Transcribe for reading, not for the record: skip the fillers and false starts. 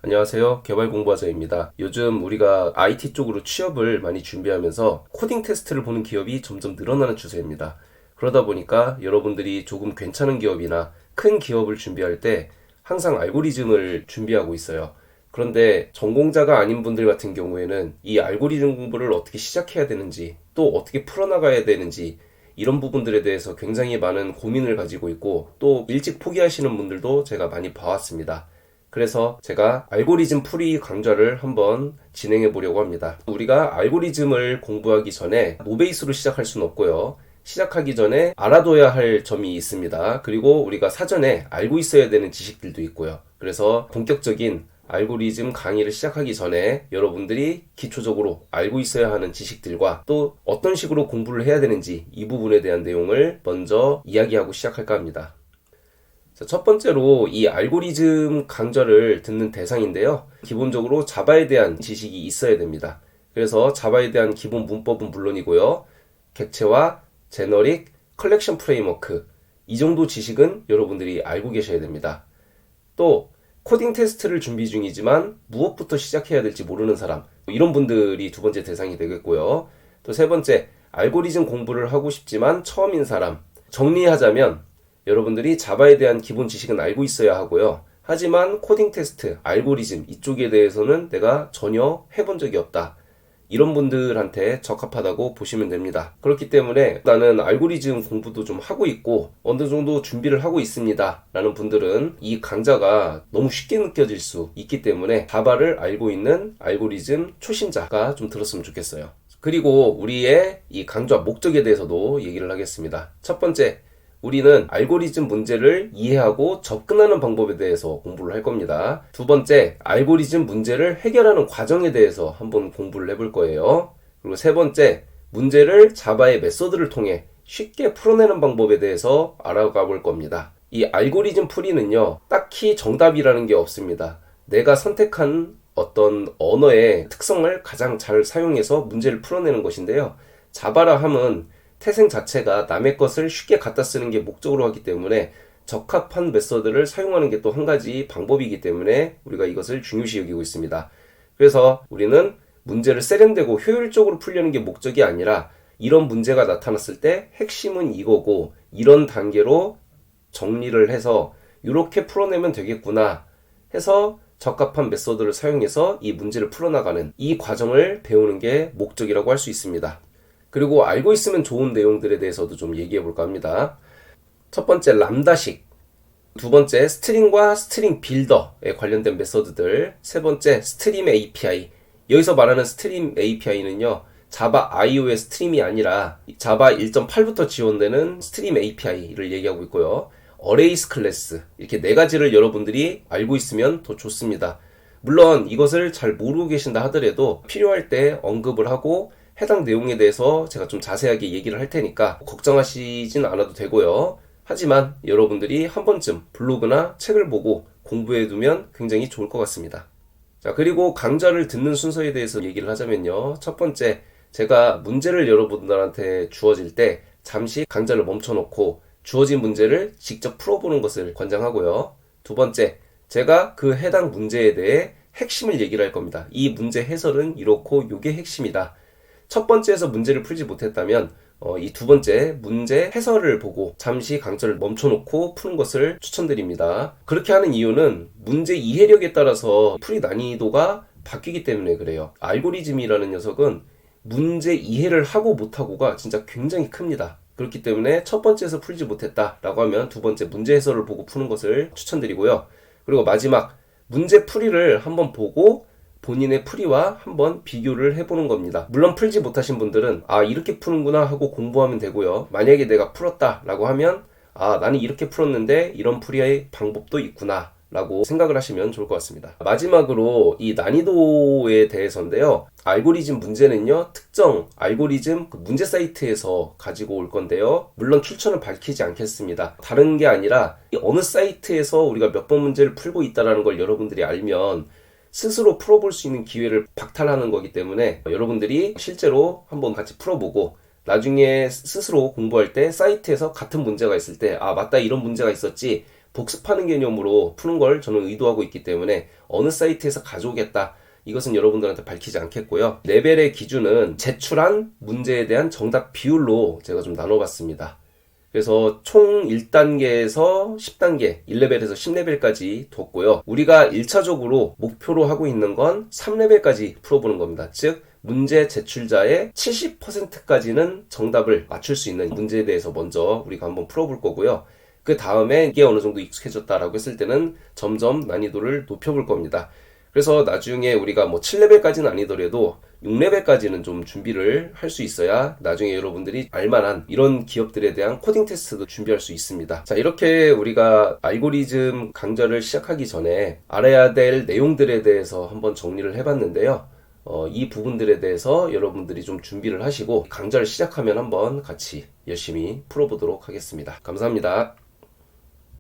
안녕하세요. 개발공부하자입니다. 요즘 우리가 IT 쪽으로 취업을 많이 준비하면서 코딩 테스트를 보는 기업이 점점 늘어나는 추세입니다. 그러다 보니까 여러분들이 조금 괜찮은 기업이나 큰 기업을 준비할 때 항상 알고리즘을 준비하고 있어요. 그런데 전공자가 아닌 분들 같은 경우에는 이 알고리즘 공부를 어떻게 시작해야 되는지, 또 어떻게 풀어나가야 되는지, 이런 부분들에 대해서 굉장히 많은 고민을 가지고 있고, 또 일찍 포기하시는 분들도 제가 많이 봐왔습니다. 그래서 제가 알고리즘 풀이 강좌를 한번 진행해 보려고 합니다. 우리가 알고리즘을 공부하기 전에 노베이스로 시작할 수는 없고요. 시작하기 전에 알아둬야 할 점이 있습니다. 그리고 우리가 사전에 알고 있어야 되는 지식들도 있고요. 그래서 본격적인 알고리즘 강의를 시작하기 전에 여러분들이 기초적으로 알고 있어야 하는 지식들과 또 어떤 식으로 공부를 해야 되는지 이 부분에 대한 내용을 먼저 이야기하고 시작할까 합니다. 자, 첫 번째로 이 알고리즘 강좌를 듣는 대상인데요. 기본적으로 자바에 대한 지식이 있어야 됩니다. 그래서 자바에 대한 기본 문법은 물론이고요. 객체화, 제너릭, 컬렉션 프레임워크 이 정도 지식은 여러분들이 알고 계셔야 됩니다. 또 코딩 테스트를 준비 중이지만 무엇부터 시작해야 될지 모르는 사람, 이런 분들이 두 번째 대상이 되겠고요. 또 세 번째, 알고리즘 공부를 하고 싶지만 처음인 사람. 정리하자면 여러분들이 자바에 대한 기본 지식은 알고 있어야 하고요. 하지만 코딩 테스트, 알고리즘 이쪽에 대해서는 내가 전혀 해본 적이 없다. 이런 분들한테 적합하다고 보시면 됩니다. 그렇기 때문에 나는 알고리즘 공부도 좀 하고 있고 어느 정도 준비를 하고 있습니다 라는 분들은 이 강좌가 너무 쉽게 느껴질 수 있기 때문에 자바를 알고 있는 알고리즘 초심자가 좀 들었으면 좋겠어요. 그리고 우리의 이 강좌 목적에 대해서도 얘기를 하겠습니다. 첫 번째, 우리는 알고리즘 문제를 이해하고 접근하는 방법에 대해서 공부를 할 겁니다. 두 번째, 알고리즘 문제를 해결하는 과정에 대해서 한번 공부를 해볼 거예요. 그리고 세 번째, 문제를 자바의 메소드를 통해 쉽게 풀어내는 방법에 대해서 알아가 볼 겁니다. 이 알고리즘 풀이는요, 딱히 정답이라는 게 없습니다. 내가 선택한 어떤 언어의 특성을 가장 잘 사용해서 문제를 풀어내는 것인데요. 자바라 함은 태생 자체가 남의 것을 쉽게 갖다 쓰는 게 목적으로 하기 때문에 적합한 메서드를 사용하는 게 또 한 가지 방법이기 때문에 우리가 이것을 중요시 여기고 있습니다. 그래서 우리는 문제를 세련되고 효율적으로 풀려는 게 목적이 아니라 이런 문제가 나타났을 때 핵심은 이거고 이런 단계로 정리를 해서 이렇게 풀어내면 되겠구나 해서 적합한 메서드를 사용해서 이 문제를 풀어나가는 이 과정을 배우는 게 목적이라고 할 수 있습니다. 그리고 알고 있으면 좋은 내용들에 대해서도 좀 얘기해 볼까 합니다. 첫 번째, 람다식. 두 번째, 스트링과 스트링 빌더에 관련된 메서드들. 세 번째, 스트림 API. 여기서 말하는 스트림 API는요, 자바 IO의 스트림이 아니라 자바 1.8부터 지원되는 스트림 API를 얘기하고 있고요. 어레이스 클래스. 이렇게 네 가지를 여러분들이 알고 있으면 더 좋습니다. 물론 이것을 잘 모르고 계신다 하더라도 필요할 때 언급을 하고 해당 내용에 대해서 제가 좀 자세하게 얘기를 할 테니까 걱정하시진 않아도 되고요. 하지만 여러분들이 한 번쯤 블로그나 책을 보고 공부해 두면 굉장히 좋을 것 같습니다. 자, 그리고 강좌를 듣는 순서에 대해서 얘기를 하자면요. 첫 번째, 제가 문제를 여러분들한테 주어질 때 잠시 강좌를 멈춰놓고 주어진 문제를 직접 풀어보는 것을 권장하고요. 두 번째, 제가 그 해당 문제에 대해 핵심을 얘기를 할 겁니다. 이 문제 해설은 이렇고 이게 핵심이다. 첫 번째에서 문제를 풀지 못했다면 이 두 번째 문제 해설을 보고 잠시 강좌를 멈춰놓고 푸는 것을 추천드립니다. 그렇게 하는 이유는 문제 이해력에 따라서 풀이 난이도가 바뀌기 때문에 그래요. 알고리즘이라는 녀석은 문제 이해를 하고 못하고가 진짜 굉장히 큽니다. 그렇기 때문에 첫 번째에서 풀지 못했다라고 하면 두 번째 문제 해설을 보고 푸는 것을 추천드리고요. 그리고 마지막 문제 풀이를 한번 보고 본인의 풀이와 한번 비교를 해보는 겁니다. 물론 풀지 못하신 분들은 이렇게 푸는구나 하고 공부하면 되고요. 만약에 내가 풀었다 라고 하면 나는 이렇게 풀었는데 이런 풀이의 방법도 있구나 라고 생각을 하시면 좋을 것 같습니다. 마지막으로 이 난이도에 대해서인데요. 알고리즘 문제는요, 특정 알고리즘 문제 사이트에서 가지고 올 건데요. 물론 출처는 밝히지 않겠습니다. 다른 게 아니라 어느 사이트에서 우리가 몇 번 문제를 풀고 있다는 걸 여러분들이 알면 스스로 풀어볼 수 있는 기회를 박탈하는 거기 때문에 여러분들이 실제로 한번 같이 풀어보고 나중에 스스로 공부할 때 사이트에서 같은 문제가 있을 때 맞다, 이런 문제가 있었지, 복습하는 개념으로 푸는 걸 저는 의도하고 있기 때문에 어느 사이트에서 가져오겠다, 이것은 여러분들한테 밝히지 않겠고요. 레벨의 기준은 제출한 문제에 대한 정답 비율로 제가 좀 나눠봤습니다. 그래서 총 1단계에서 10단계, 1레벨에서 10레벨까지 뒀고요. 우리가 1차적으로 목표로 하고 있는 건 3레벨까지 풀어보는 겁니다. 즉 문제 제출자의 70%까지는 정답을 맞출 수 있는 문제에 대해서 먼저 우리가 한번 풀어볼 거고요. 그 다음에 이게 어느 정도 익숙해졌다라고 했을 때는 점점 난이도를 높여볼 겁니다. 그래서 나중에 우리가 뭐 7레벨까지는 아니더라도 6레벨까지는 좀 준비를 할 수 있어야 나중에 여러분들이 알만한 이런 기업들에 대한 코딩 테스트도 준비할 수 있습니다. 자, 이렇게 우리가 알고리즘 강좌를 시작하기 전에 알아야 될 내용들에 대해서 한번 정리를 해봤는데요. 이 부분들에 대해서 여러분들이 좀 준비를 하시고 강좌를 시작하면 한번 같이 열심히 풀어보도록 하겠습니다. 감사합니다.